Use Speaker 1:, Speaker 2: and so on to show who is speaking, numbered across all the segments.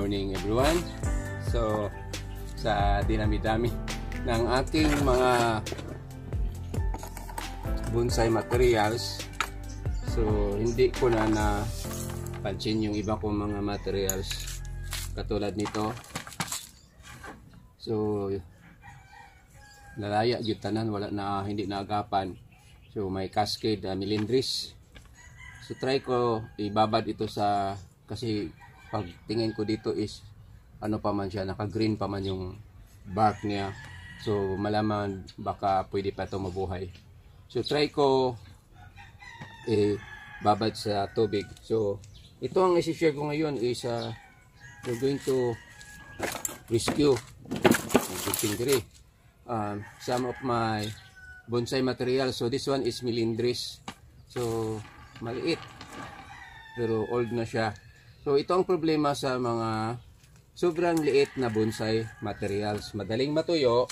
Speaker 1: morning everyone. So sa dinami-dami ng aking mga bonsai materials, so hindi ko na napansin yung iba kong mga materials katulad nito. So lalaya gyud tanan, wala na, hindi naagapan. So may cascade milindris. So try ko ibabad ito sa, kasi pag tingin ko dito is ano pa man siya, naka green pa man yung bark niya. So malaman baka pwede pa ito mabuhay. So try ko babad sa tubig. So ito ang isi-share ko ngayon is we're going to rescue some of my bonsai material. So this one is milindris. So maliit pero old na siya. So ito ang problema sa mga sobrang liit na bonsai materials, madaling matuyo,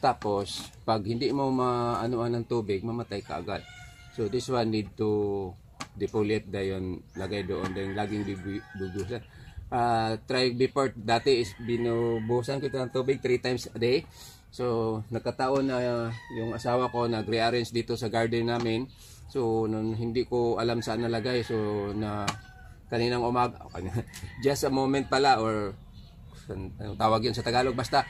Speaker 1: tapos pag hindi mo maanuan ng tubig, mamatay ka agad. So this one need to defoliate dayon, lagay doon, dayon laging bubusan. Try before, dati is binubusan ko ito ng tubig 3 times a day. So nagkataon na yung asawa ko nag-rearrange dito sa garden namin. So nung hindi ko alam saan nalagay, so na kaninang umaga, just a moment pala, or anong tawag yun sa Tagalog, basta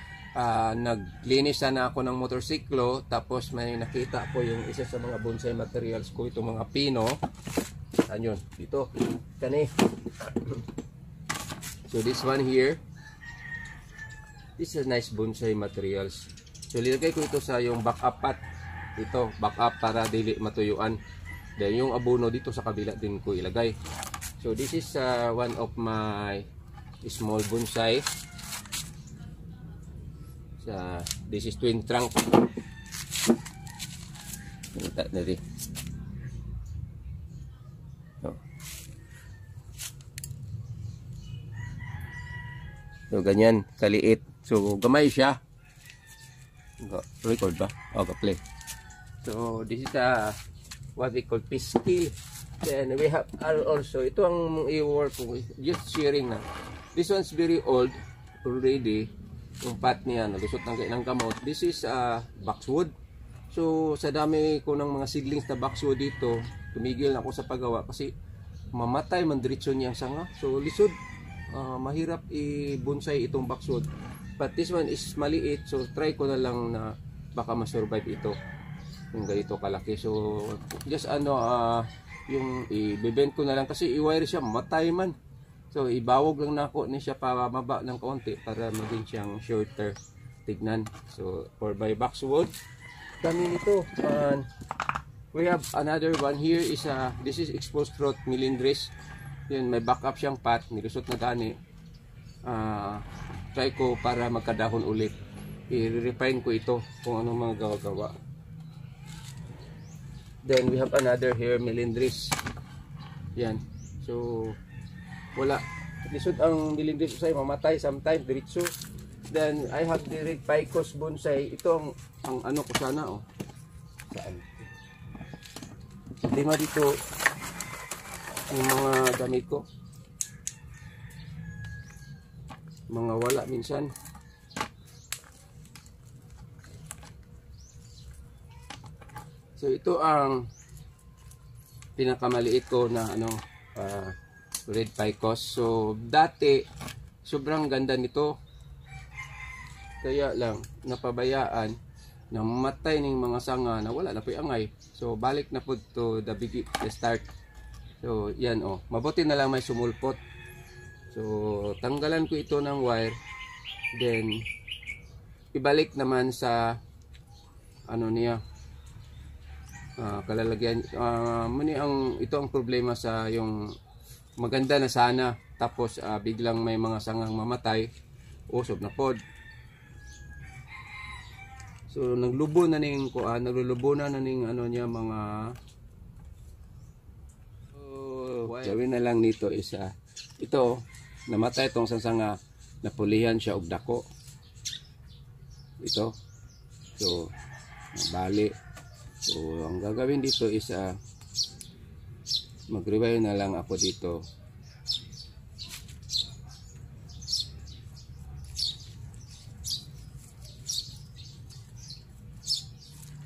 Speaker 1: naglinis sana ako ng motorsiklo, tapos may nakita ko yung isa sa mga bonsai materials ko, itong mga pino. Saan yun? Dito, kani. So this one here, this is nice bonsai materials. So nilagay ko ito sa yung backup pot. Ito, backup para dili matuyuan. Then yung abono dito sa kabila din ko ilagay. So this is one of my small bonsai. This is twin trunk. So ganyan kaliit. So gamay siya. Record ba? Okay, play. So this is what we call pistil. Then we have also, ito ang i-work ko, just sharing na. This one's very old already. Yung pot niya, nalusot ng kamot. This is boxwood. So sa dami ko ng mga seedlings na boxwood dito, tumigil na ako sa paggawa kasi mamatay man diretso niyang sanga. So lisod, mahirap i-bonsai itong boxwood. But this one is maliit, so try ko na lang na baka ma-survive ito yung ganito kalaki. So just yung i-bend ko na lang kasi i-wire siya, matay man. So ibawog lang na ako ni siya para maba ng kaunti para maging siyang shorter tignan. So for by boxwood, dami nito. And we have another one here is this is exposed throat milindris. Yun, may backup siyang pot, nilusot na gani. Try ko para magkadahon ulit. I-refine ko ito kung anong mga gawa-gawa. Then we have another here, milindris. Yan. So wala. Lisod ang milindris usay, mamatay sometimes diretso. Then I have the red picos bonsai. Ito ang ano ko sana, oh. Saan? Lima dito yung mga gamit ko. Mga wala minsan. So ito ang pinakamaliit ko na red picos. So dati sobrang ganda nito. Kaya lang napabayaan, namatay ning mga sanga na wala na po angay. So balik na po to the start. So yan, oh, mabuti na lang may sumulpot. So tanggalan ko ito ng wire. Then ibalik naman sa ano niya, kalalagyan. Ito ang problema sa yung maganda na sana, tapos biglang may mga sangang mamatay, usog na pod. So naglubo na ning naglulubo na ning ano niya mga gawin na lang nito is ito namatay itong sanga, napulihan siya og dako ito. So nabali. So ang gagawin dito is mag-rewind na lang ako dito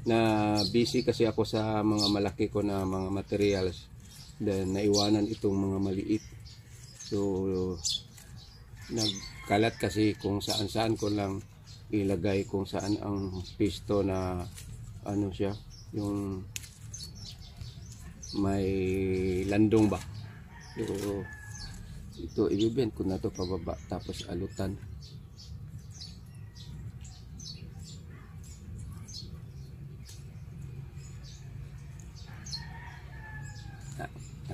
Speaker 1: na busy kasi ako sa mga malaki ko na mga materials, then naiwanan itong mga maliit. So nagkalat kasi kung saan saan ko lang ilagay, kung saan ang pisto na ano siya, yung may landong ba. So ito ibibend ko na to pababa, tapos alutan.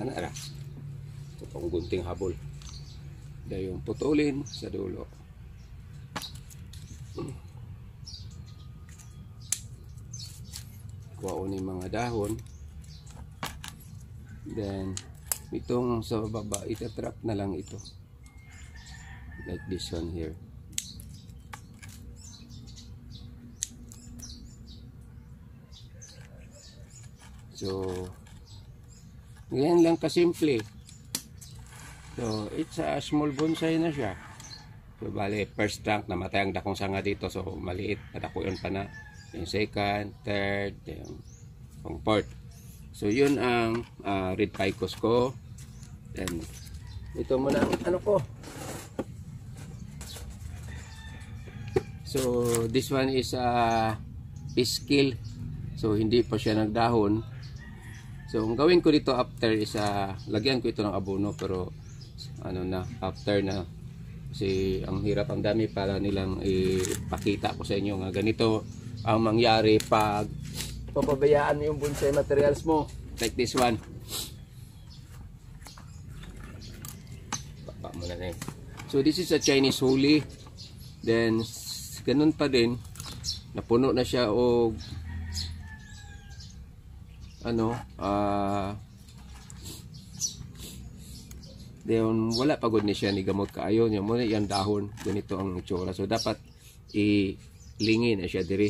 Speaker 1: Ano ra? Ito pang gunting habol. Dahil yung putulin sa dulo. Kuha ni mga dahon. Then itong sa baba, itatrap na lang ito. Like this one here. So ganyan lang kasimple. So it's a small bonsai na siya. So bale, first trunk, namatay ang dakong sanga dito, so maliit, padako yun pa na. Yung second, third, yung fourth. So yun ang red ficus ko. Then ito muna ang ano ko. So this one is piskil. So hindi pa siya nagdahon. So ang gawin ko dito after is lagyan ko ito ng abono, pero ano na, after na, kasi ang hirap, ang dami para nilang ipakita ko sa inyo nga ganito ang mangyari pag papabayaan mo yung bonsai materials mo, like this one. Papa muna na. So this is a Chinese holly. Then ganun pa din, napuno na siya o ano, then wala pagod ni siya ni gamot kaayo niya mo yan dahon, ganito ang itsura. So dapat ilingin na siya diri.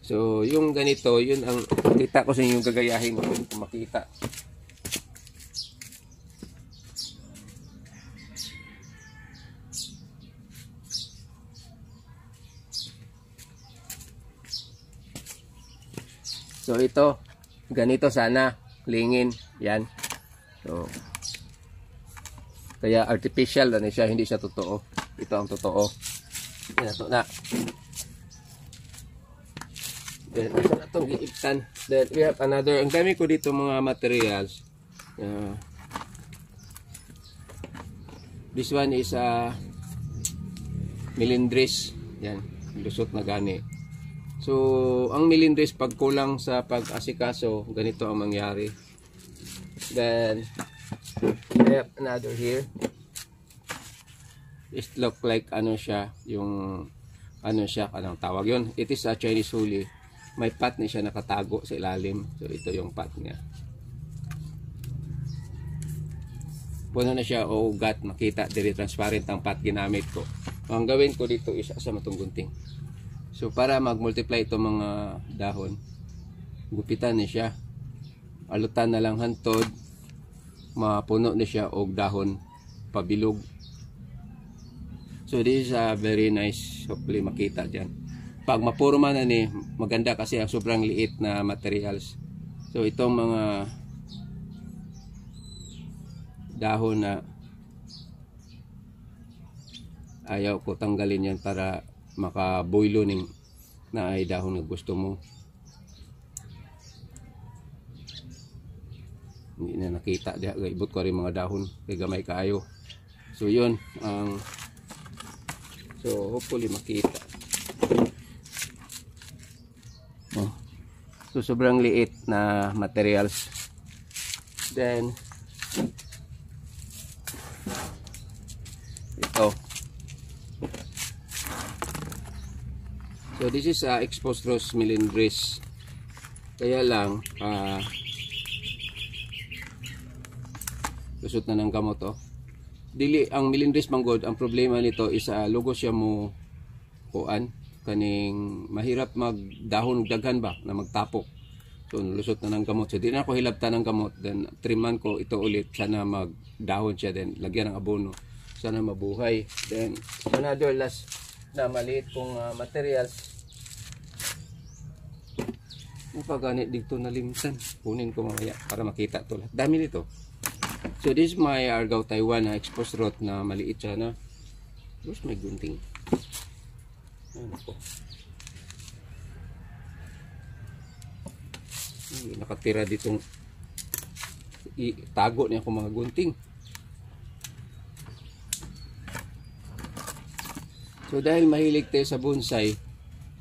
Speaker 1: So yung ganito, yun ang kita ko sa inyo, gagayahin ko kung makita. So ito, ganito sana, lingin, yan. So, kaya artificial na siya, hindi siya totoo. Ito ang totoo. Ito na. Then, ito na itong giiptan. Then, we have another, ang dami ko dito mga materials. This one is milindris. Yan, lusot na gani. So, ang milindres pag kulang sa pag-asikaso, ganito ang mangyari. Then, I have another here. It look like ano siya, yung ano siya, anong tawag yun? It is a Chinese holly. May pot na siya nakatago sa ilalim. So, ito yung pot niya. Puno na siya o ugat, makita, very transparent ang pot ginamit ko. Ang gawin ko dito is sa matong gunting. So para mag-multiply itong mga dahon, gupitan na siya, alutan na lang hantod, mapuno na siya og dahon pabilog. So this is very nice, hopefully makita dyan. Pag mapuro man na ni, maganda kasi ang sobrang liit na materials. So itong mga dahon na ayaw ko tanggalin yan para makaboilo ning na ay dahon na gusto mo. Hindi na nakita diha, ibot ko rin mga dahon kay gamay kaayo. So yun ang so hopefully makita. So sobrang liit na materials. Then ito. So this is exposed rose milindres. Kaya lang lusot na ng gamot dili ang milindres manggod, ang problema nito is lugo siya mo kuan kaning mahirap magdahon og daghan ba na magtapok. So lusot na ng gamot. So di na ako hilabtan ng gamot, then triman ko ito ulit, sana magdahon siya, then lagyan ng abono, sana mabuhay. Then another last na maliit kong materials. Ganit dito nalimtan. Kunin ko mamaya para makita to lahat. Dami nito. So this is my Argao Taiwan na exposed rod na maliit siya na. Tapos may gunting. Ano po. Nakatira ditong itago niya ako mga gunting. So dahil mahilig tayo sa bonsai,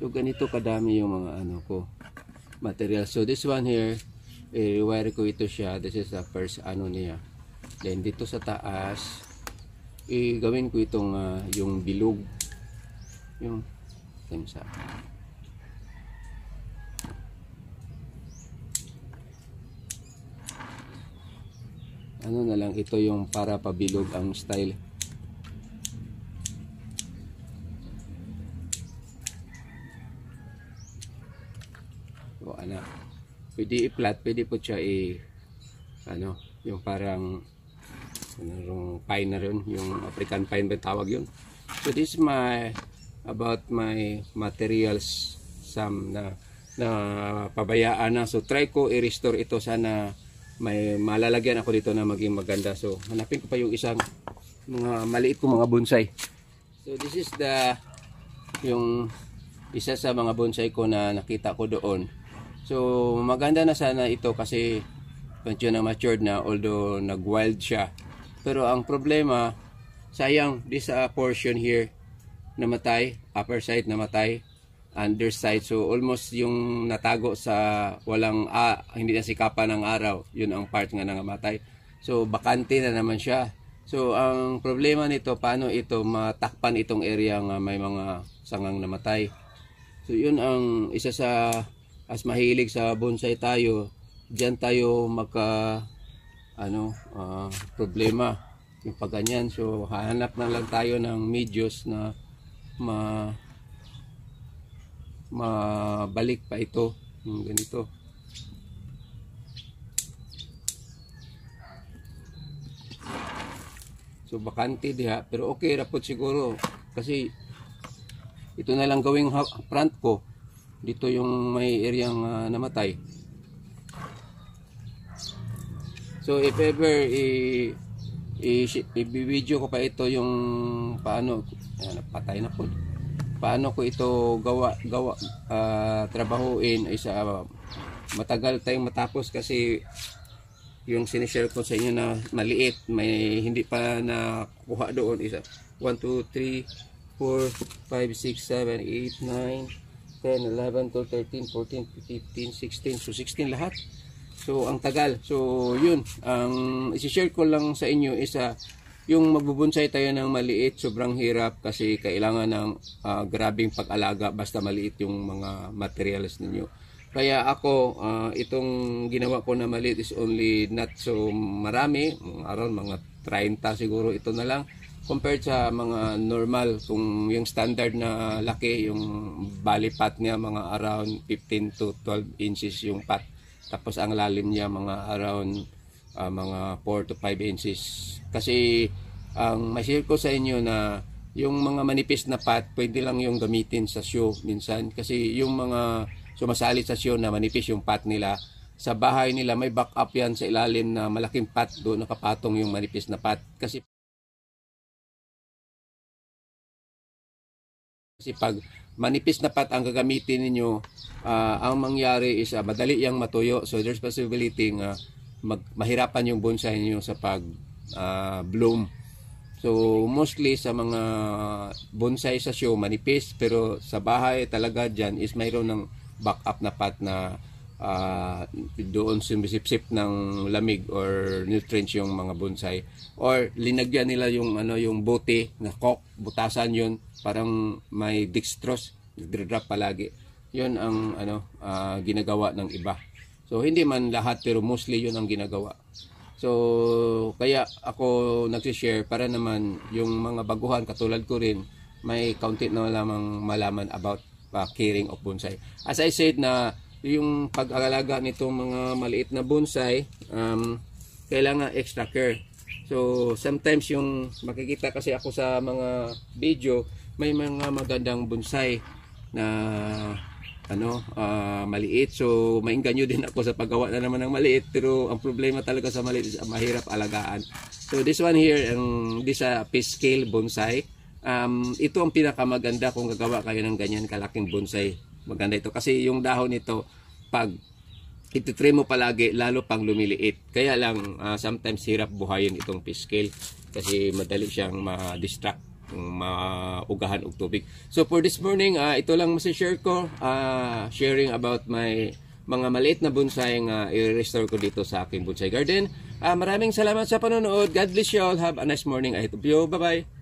Speaker 1: so ganito kadami yung mga ano ko material. So this one here, wire ko ito siya. This is the first ano niya. Then dito sa taas, gawin ko itong yung bilog, yung sa ano na lang ito yung para pabilog ang style. O ano, pwede i-flat, pwede po siya ano, yung parang pine na rin, yung African pine ba tawag yun. So this is about my materials, some na pabayaan na. So try ko i-restore ito, sana may malalagyan ako dito na maging maganda. So hanapin ko pa yung isang mga maliit kong mga bonsai. So this is yung isa sa mga bonsai ko na nakita ko doon. So maganda na sana ito kasi medyo na matured na, although nag-wild siya. Pero ang problema, sayang, this portion here namatay, upper side namatay, underside, so almost yung natago sa walang hindi na sikapan ng araw, yun ang part nga namatay. So bakante na naman siya. So ang problema nito, paano ito matakpan itong area nga may mga sangang namatay. So yun ang isa sa, as mahilig sa bonsai tayo, diyan tayo problema yung pagganyan. So hahanap na lang tayo ng medios na mabalik pa ito yung ganito. So bakante diha, pero okay rapod siguro kasi ito na lang gawing front ko. Dito yung may areang namatay. So if ever i-video ko pa ito yung paano patay na po. Paano ko ito trabahuin ay matagal tayong matapos kasi yung sinishare ko sa inyo na maliit, may hindi pa nakuha doon, isa 1, 2, 3, 4, 5, 6, 7, 8, 9 10, 11, 12, 13, 14, 15, 16. So 16 lahat. So ang tagal. So yun, ang i-share ko lang sa inyo is yung magbubonsai tayo ng maliit, sobrang hirap kasi kailangan ng grabing pag-alaga basta maliit yung mga materials ninyo. Kaya ako, itong ginawa ko na maliit is only not so marami, around mga 30 siguro ito na lang. Compared sa mga normal, kung yung standard na laki, yung bali pot niya mga around 15 to 12 inches yung pot. Tapos ang lalim niya mga around mga 4 to 5 inches. Kasi ang ma-share ko sa inyo na yung mga manipis na pot, pwede lang yung gamitin sa show minsan. Kasi yung mga sumasali sa show na manipis yung pot nila, sa bahay nila may backup yan sa ilalim na malaking pot, doon nakapatong yung manipis na pot. Kasi pag manipis na pot ang gagamitin ninyo, ang mangyari is madali yang matuyo. So there's possibility nga mahirapan yung bonsai niyo sa pag bloom. So mostly sa mga bonsai sa show manipis, pero sa bahay talaga dyan is mayroon ng backup na pot na doon sumisip-sip ng lamig or nutrients yung mga bonsai, or linagyan nila yung yung bote na cork, butasan yun, parang may dextrose, drop palagi. Yun ang ginagawa ng iba. So hindi man lahat, pero mostly yun ang ginagawa. So kaya ako nagsi-share para naman yung mga baguhan katulad ko rin may kaunti na lamang malaman about caring of bonsai. As I said na yung pag-aalaga nitong mga maliit na bonsai, kailangan extra care. So sometimes yung makikita kasi ako sa mga video, may mga magandang bonsai na maliit. So mainganyo din ako sa paggawa na naman ng maliit, pero ang problema talaga sa maliit is mahirap alagaan. So this one here, this fish scale bonsai. Ito ang pinakamaganda kung gagawa kayo ng ganyan kalaking bonsai. Maganda ito kasi yung dahon nito, pag ititrim mo palagi, lalo pang lumiliit. Kaya lang sometimes hirap buhayin itong fish scale kasi madali siyang ma-distract, maugahan og tubig. So for this morning, ito lang masishare ko, sharing about my mga maliit na bonsai nga i-restore ko dito sa aking bonsai garden. Maraming salamat sa panonood. God bless you all. Have a nice morning. I hope you. Bye-bye.